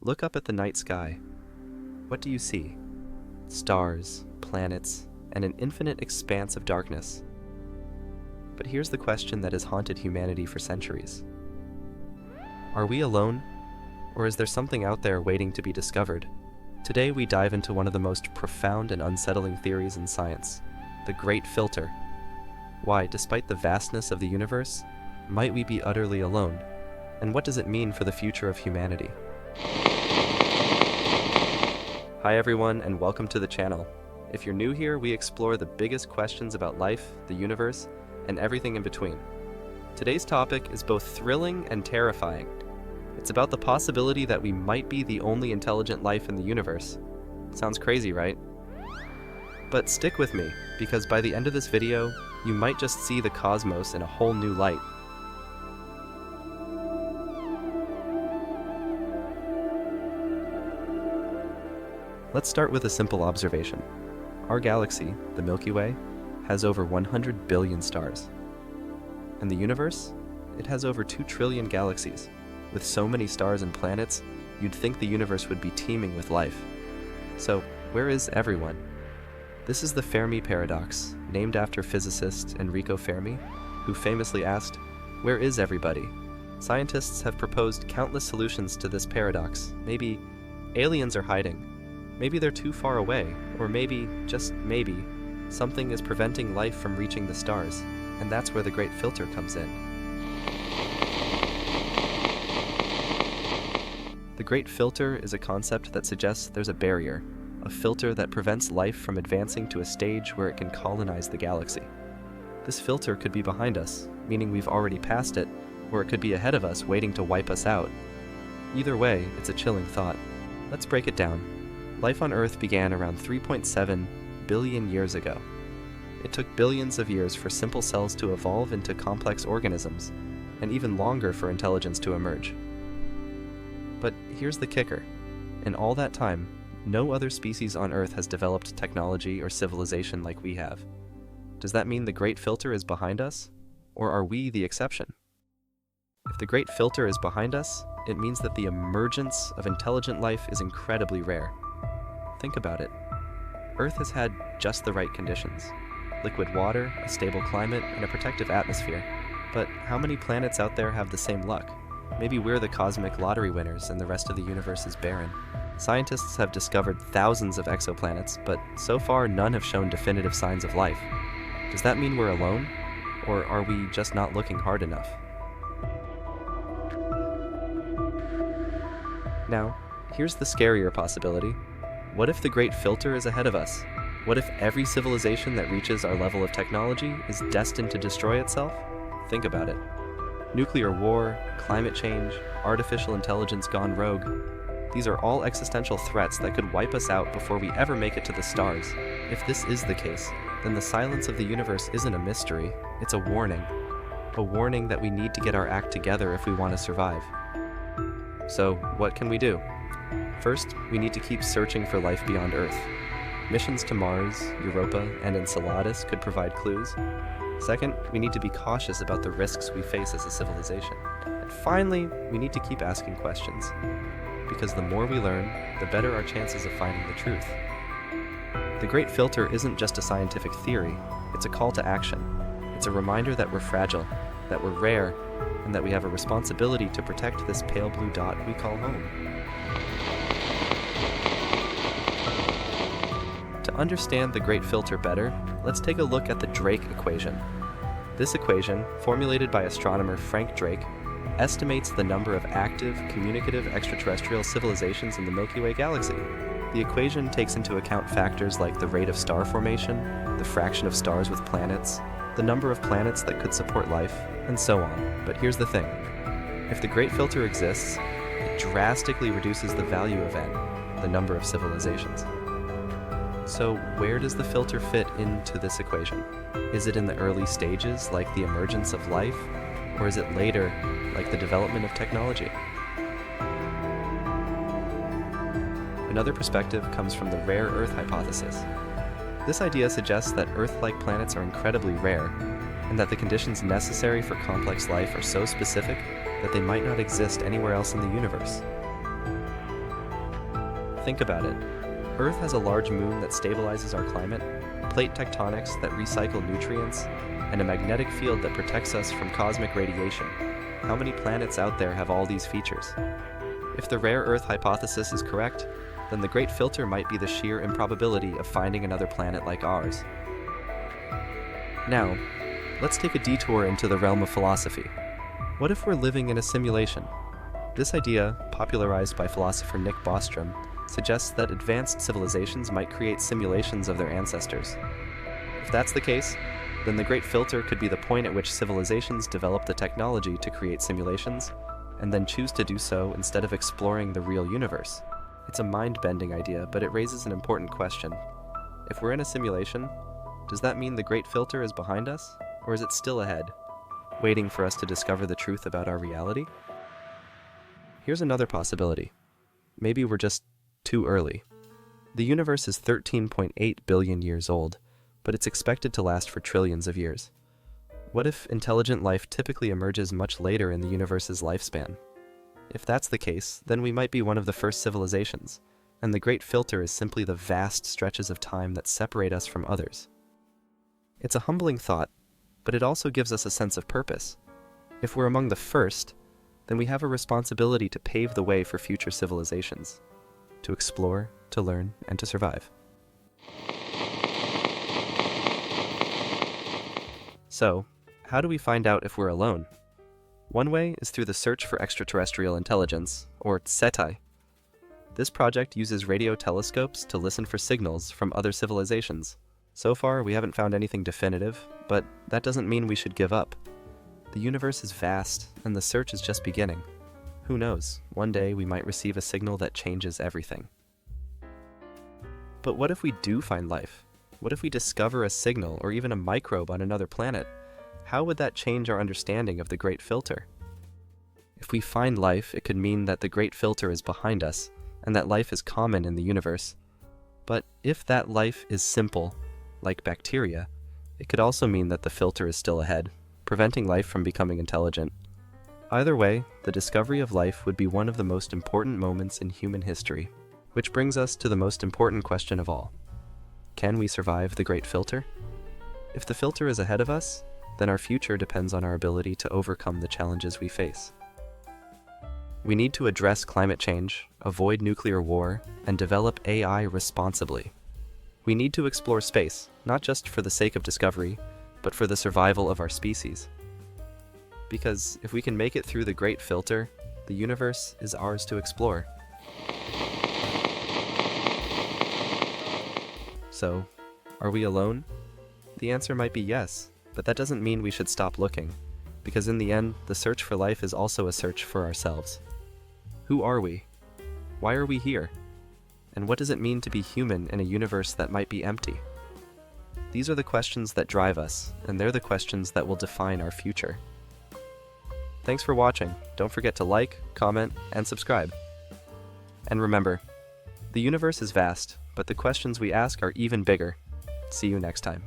Look up at the night sky. What do you see? Stars, planets, and an infinite expanse of darkness. But here's the question that has haunted humanity for centuries. Are we alone? Or is there something out there waiting to be discovered? Today we dive into one of the most profound and unsettling theories in science, the Great Filter. Why, despite the vastness of the universe, might we be utterly alone? And what does it mean for the future of humanity? Hi everyone, and welcome to the channel. If you're new here, we explore the biggest questions about life, the universe, and everything in between. Today's topic is both thrilling and terrifying. It's about the possibility that we might be the only intelligent life in the universe. Sounds crazy, right? But stick with me, because by the end of this video, you might just see the cosmos in a whole new light. Let's start with a simple observation. Our galaxy, the Milky Way, has over 100 billion stars. And the universe? It has over 2 trillion galaxies. With so many stars and planets, you'd think the universe would be teeming with life. So, where is everyone? This is the Fermiparadox, named after physicist Enrico Fermi, who famously asked, "Where is everybody?" Scientists have proposed countless solutions to this paradox. Maybe aliens are hiding. Maybe they're too far away, or maybe, just maybe, something is preventing life from reaching the stars, and that's where the Great Filter comes in. The Great Filter is a concept that suggests there's a barrier, a filter that prevents life from advancing to a stage where it can colonize the galaxy. This filter could be behind us, meaning we've already passed it, or it could be ahead of us waiting to wipe us out. Either way, it's a chilling thought. Let's break it down. Life on Earth began around 3.7 billion years ago. It took billions of years for simple cells to evolve into complex organisms, and even longer for intelligence to emerge. But here's the kicker. In all that time, no other species on Earth has developed technology or civilization like we have. Does that mean the Great Filter is behind us? Or are we the exception? If the Great Filter is behind us, it means that the emergence of intelligent life is incredibly rare. Think about it. Earth has had just the right conditions. Liquid water, a stable climate, and a protective atmosphere. But how many planets out there have the same luck? Maybe we're the cosmic lottery winners and the rest of the universe is barren. Scientists have discovered thousands of exoplanets, but so far none have shown definitive signs of life. Does that mean we're alone? Or are we just not looking hard enough? Now, here's the scarier possibility. What if the Great Filter is ahead of us? What if every civilization that reaches our level of technology is destined to destroy itself? Think about it. Nuclear war, climate change, artificial intelligence gone rogue. These are all existential threats that could wipe us out before we ever make it to the stars. If this is the case, then the silence of the universe isn't a mystery, it's a warning. A warning that we need to get our act together if we want to survive. So, what can we do? First, we need to keep searching for life beyond Earth. Missions to Mars, Europa, and Enceladus could provide clues. Second, we need to be cautious about the risks we face as a civilization. And finally, we need to keep asking questions. Because the more we learn, the better our chances of finding the truth. The Great Filter isn't just a scientific theory, it's a call to action. It's a reminder that we're fragile, that we're rare, and that we have a responsibility to protect this pale blue dot we call home. To understand the Great Filter better, let's take a look at the Drake equation. This equation, formulated by astronomer Frank Drake, estimates the number of active, communicative extraterrestrial civilizations in the Milky Way galaxy. The equation takes into account factors like the rate of star formation, the fraction of stars with planets, the number of planets that could support life, and so on. But here's the thing. If the Great Filter exists, it drastically reduces the value of n, the number of civilizations. So where does the filter fit into this equation? Is it in the early stages, like the emergence of life? Or is it later, like the development of technology? Another perspective comes from the rare Earth hypothesis. This idea suggests that Earth-like planets are incredibly rare, and that the conditions necessary for complex life are so specific that they might not exist anywhere else in the universe. Think about it. Earth has a large moon that stabilizes our climate, plate tectonics that recycle nutrients, and a magnetic field that protects us from cosmic radiation. How many planets out there have all these features? If the rare Earth hypothesis is correct, then the Great Filter might be the sheer improbability of finding another planet like ours. Now, let's take a detour into the realm of philosophy. What if we're living in a simulation? This idea, popularized by philosopher Nick Bostrom, suggests that advanced civilizations might create simulations of their ancestors. If that's the case, then the Great Filter could be the point at which civilizations develop the technology to create simulations, and then choose to do so instead of exploring the real universe. It's a mind-bending idea, but it raises an important question. If we're in a simulation, does that mean the Great Filter is behind us, or is it still ahead, waiting for us to discover the truth about our reality? Here's another possibility. Maybe we're just too early. The universe is 13.8 billion years old, but it's expected to last for trillions of years. What if intelligent life typically emerges much later in the universe's lifespan? If that's the case, then we might be one of the first civilizations, and the Great Filter is simply the vast stretches of time that separate us from others. It's a humbling thought, but it also gives us a sense of purpose. If we're among the first, then we have a responsibility to pave the way for future civilizations, to explore, to learn, and to survive. So, how do we find out if we're alone? One way is through the search for extraterrestrial intelligence, or SETI. This project uses radio telescopes to listen for signals from other civilizations. So far, we haven't found anything definitive, but that doesn't mean we should give up. The universe is vast, and the search is just beginning. Who knows, one day we might receive a signal that changes everything. But what if we do find life? What if we discover a signal or even a microbe on another planet? How would that change our understanding of the Great Filter? If we find life, it could mean that the Great Filter is behind us, and that life is common in the universe. But if that life is simple, like bacteria, it could also mean that the filter is still ahead, preventing life from becoming intelligent. Either way, the discovery of life would be one of the most important moments in human history, which brings us to the most important question of all. Can we survive the Great Filter? If the filter is ahead of us, then our future depends on our ability to overcome the challenges we face. We need to address climate change, avoid nuclear war, and develop AI responsibly. We need to explore space, not just for the sake of discovery, but for the survival of our species. Because if we can make it through the Great Filter, the universe is ours to explore. So, are we alone? The answer might be yes, but that doesn't mean we should stop looking, because in the end, the search for life is also a search for ourselves. Who are we? Why are we here? And what does it mean to be human in a universe that might be empty? These are the questions that drive us, and they're the questions that will define our future. Thanks for watching. Don't forget to like, comment, and subscribe. And remember, the universe is vast, but the questions we ask are even bigger. See you next time.